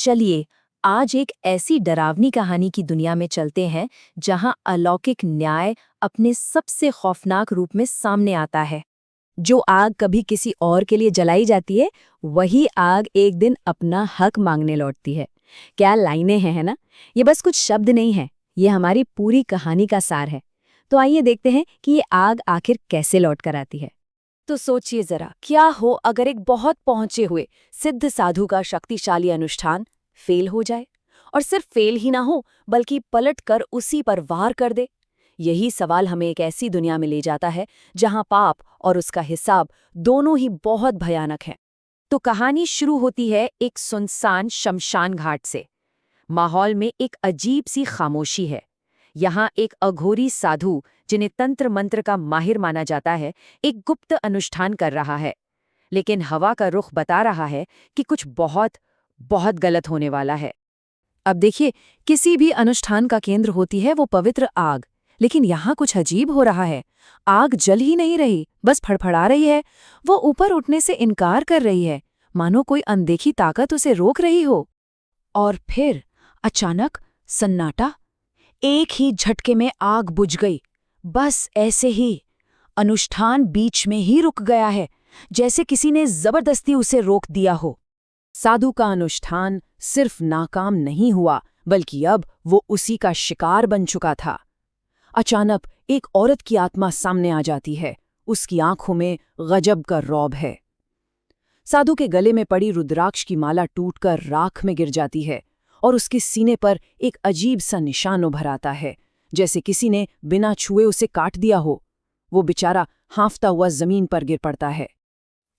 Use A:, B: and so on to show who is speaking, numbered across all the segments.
A: चलिए आज एक ऐसी डरावनी कहानी की दुनिया में चलते हैं जहां अलौकिक न्याय अपने सबसे खौफनाक रूप में सामने आता है। जो आग कभी किसी और के लिए जलाई जाती है, वही आग एक दिन अपना हक मांगने लौटती है। क्या लाइनें हैं, है ना? ये बस कुछ शब्द नहीं है, ये हमारी पूरी कहानी का सार है। तो आइए देखते हैं कि ये आग आखिर कैसे लौट कर आती है। तो सोचिए जरा, क्या हो अगर एक बहुत पहुंचे हुए सिद्ध साधु का शक्तिशाली अनुष्ठान फेल हो जाए, और सिर्फ फेल ही ना हो बल्कि पलट कर उसी पर वार कर दे। यही सवाल हमें एक ऐसी दुनिया में ले जाता है जहां पाप और उसका हिसाब दोनों ही बहुत भयानक हैं। तो कहानी शुरू होती है एक सुनसान शमशान घाट से। माहौल में एक अजीब सी खामोशी है। यहाँ एक अघोरी साधु, जिन्हें तंत्र मंत्र का माहिर माना जाता है, एक गुप्त अनुष्ठान कर रहा है। लेकिन हवा का रुख बता रहा है कि कुछ बहुत बहुत गलत होने वाला है। अब देखिए, किसी भी अनुष्ठान का केंद्र होती है वो पवित्र आग, लेकिन यहाँ कुछ अजीब हो रहा है। आग जल ही नहीं रही, बस फड़फड़ा रही है। वो ऊपर उठने से इनकार कर रही है, मानो कोई अनदेखी ताकत उसे रोक रही हो। और फिर अचानक सन्नाटा। एक ही झटके में आग बुझ गई। बस ऐसे ही अनुष्ठान बीच में ही रुक गया है, जैसे किसी ने जबरदस्ती उसे रोक दिया हो। साधु का अनुष्ठान सिर्फ नाकाम नहीं हुआ, बल्कि अब वो उसी का शिकार बन चुका था। अचानक एक औरत की आत्मा सामने आ जाती है। उसकी आंखों में गजब का रौब है। साधु के गले में पड़ी रुद्राक्ष की माला टूटकर राख में गिर जाती है, और उसके सीने पर एक अजीब सा निशान उभर आता है, जैसे किसी ने बिना छुए उसे काट दिया हो। वो बेचारा हांफता हुआ जमीन पर गिर पड़ता है।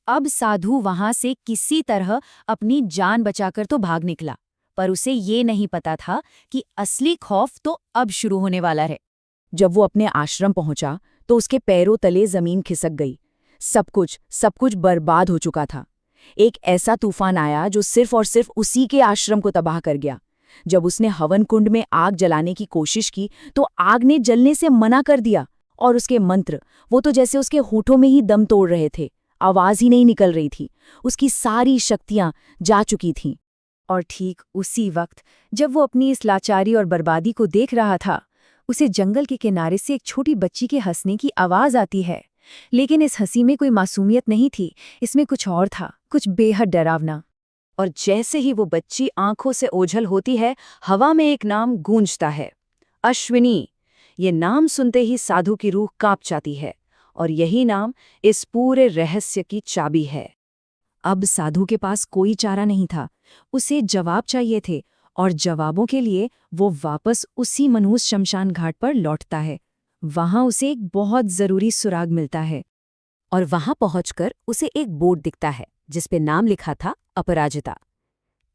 A: अब साधु वहां से किसी तरह अपनी जान बचाकर तो भाग निकला, पर उसे ये नहीं पता था कि असली खौफ तो अब शुरू होने वाला है। जब वो अपने आश्रम पहुंचा तो उसके पैरों तले जमीन खिसक गई। सब कुछ बर्बाद हो चुका था। एक ऐसा तूफान आया जो सिर्फ और सिर्फ उसी के आश्रम को तबाह कर गया। जब उसने हवन कुंड में आग जलाने की कोशिश की तो आग ने जलने से मना कर दिया, और उसके मंत्र, वो तो जैसे उसके होठों में ही दम तोड़ रहे थे। आवाज ही नहीं निकल रही थी। उसकी सारी शक्तियां जा चुकी थीं। और ठीक उसी वक्त जब वो अपनी इस लाचारी और बर्बादी को देख रहा था, उसे जंगल के किनारे से एक छोटी बच्ची के हंसने की आवाज आती है। लेकिन इस हंसी में कोई मासूमियत नहीं थी, इसमें कुछ और था, कुछ बेहद डरावना। और जैसे ही वो बच्ची आंखों से ओझल होती है, हवा में एक नाम गूंजता है, अश्विनी। ये नाम सुनते ही साधु की रूह कांप जाती है, और यही नाम इस पूरे रहस्य की चाबी है। अब साधु के पास कोई चारा नहीं था, उसे जवाब चाहिए थे, और जवाबों के लिए वो वापस उसी मनहूस शमशान घाट पर लौटता है। वहां उसे एक बहुत जरूरी सुराग मिलता है, और वहां पहुंचकर उसे एक बोर्ड दिखता है जिसपे नाम लिखा था अपराजिता।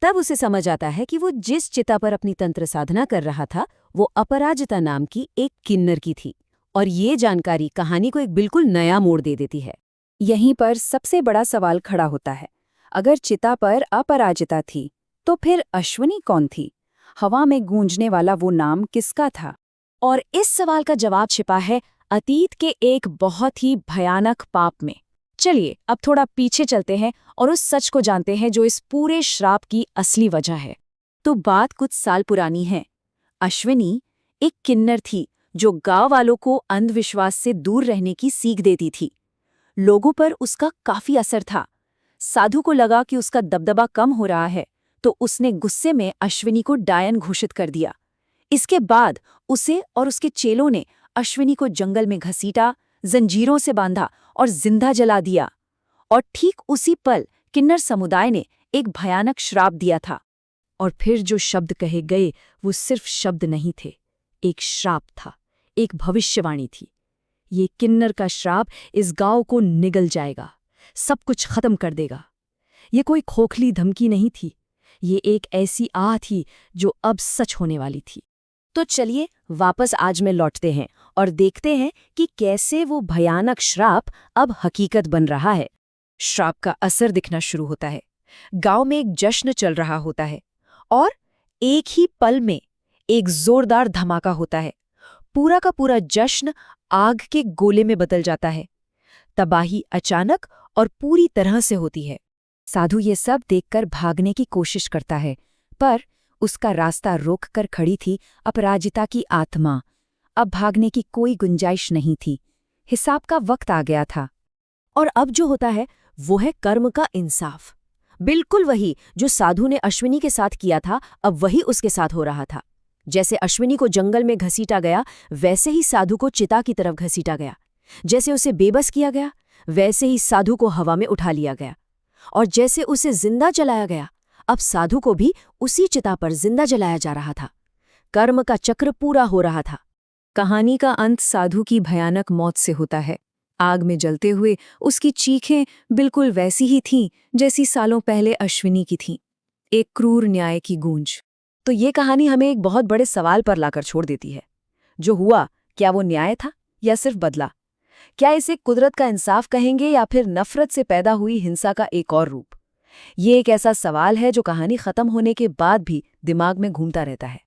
A: तब उसे समझ आता है कि वो जिस चिता पर अपनी तंत्र साधना कर रहा था, वो अपराजिता नाम की एक किन्नर की थी। और ये जानकारी कहानी को एक बिल्कुल नया मोड़ दे देती है। यहीं पर सबसे बड़ा सवाल खड़ा होता है, अगर चिता पर अपराजिता थी तो फिर अश्विनी कौन थी? हवा में गूंजने वाला वो नाम किसका था? और इस सवाल का जवाब छिपा है अतीत के एक बहुत ही भयानक पाप में। चलिए अब थोड़ा पीछे चलते हैं और उस सच को जानते हैं जो इस पूरे श्राप की असली वजह है। तो बात कुछ साल पुरानी है। अश्विनी एक किन्नर थी जो गांव वालों को अंधविश्वास से दूर रहने की सीख देती थी। लोगों पर उसका काफी असर था। साधु को लगा कि उसका दबदबा कम हो रहा है, तो उसने गुस्से में अश्विनी को डायन घोषित कर दिया। इसके बाद उसे और उसके चेलों ने अश्विनी को जंगल में घसीटा, जंजीरों से बांधा और जिंदा जला दिया। और ठीक उसी पल किन्नर समुदाय ने एक भयानक श्राप दिया था। और फिर जो शब्द कहे गए वो सिर्फ शब्द नहीं थे, एक श्राप था, एक भविष्यवाणी थी। ये किन्नर का श्राप इस गांव को निगल जाएगा, सब कुछ खत्म कर देगा। ये कोई खोखली धमकी नहीं थी, ये एक ऐसी आह थी जो अब सच होने वाली थी। तो चलिए वापस आज में लौटते हैं और देखते हैं कि कैसे वो भयानक श्राप अब हकीकत बन रहा है। श्राप का असर दिखना शुरू होता है। गांव में एक जश्न चल रहा होता है, और एक ही पल में एक जोरदार धमाका होता है। पूरा का पूरा जश्न आग के गोले में बदल जाता है। तबाही अचानक और पूरी तरह से होती है। साधु ये सब देखकर भागने की कोशिश करता है, पर उसका रास्ता रोक कर खड़ी थी अपराजिता की आत्मा। अब भागने की कोई गुंजाइश नहीं थी। हिसाब का वक्त आ गया था। और अब जो होता है वो है कर्म का इंसाफ। बिल्कुल वही जो साधु ने अश्विनी के साथ किया था, अब वही उसके साथ हो रहा था। जैसे अश्विनी को जंगल में घसीटा गया, वैसे ही साधु को चिता की तरफ घसीटा गया। जैसे उसे बेबस किया गया, वैसे ही साधु को हवा में उठा लिया गया। और जैसे उसे जिंदा जलाया गया, अब साधु को भी उसी चिता पर जिंदा जलाया जा रहा था। कर्म का चक्र पूरा हो रहा था। कहानी का अंत साधु की भयानक मौत से होता है। आग में जलते हुए उसकी चीखें बिल्कुल वैसी ही थीं जैसी सालों पहले अश्विनी की थीं। एक क्रूर न्याय की गूंज। तो ये कहानी हमें एक बहुत बड़े सवाल पर लाकर छोड़ देती है। जो हुआ, क्या वो न्याय था या सिर्फ बदला? क्या इसे कुदरत का इंसाफ कहेंगे या फिर नफरत से पैदा हुई हिंसा का एक और रूप? ये एक ऐसा सवाल है जो कहानी खत्म होने के बाद भी दिमाग में घूमता रहता है।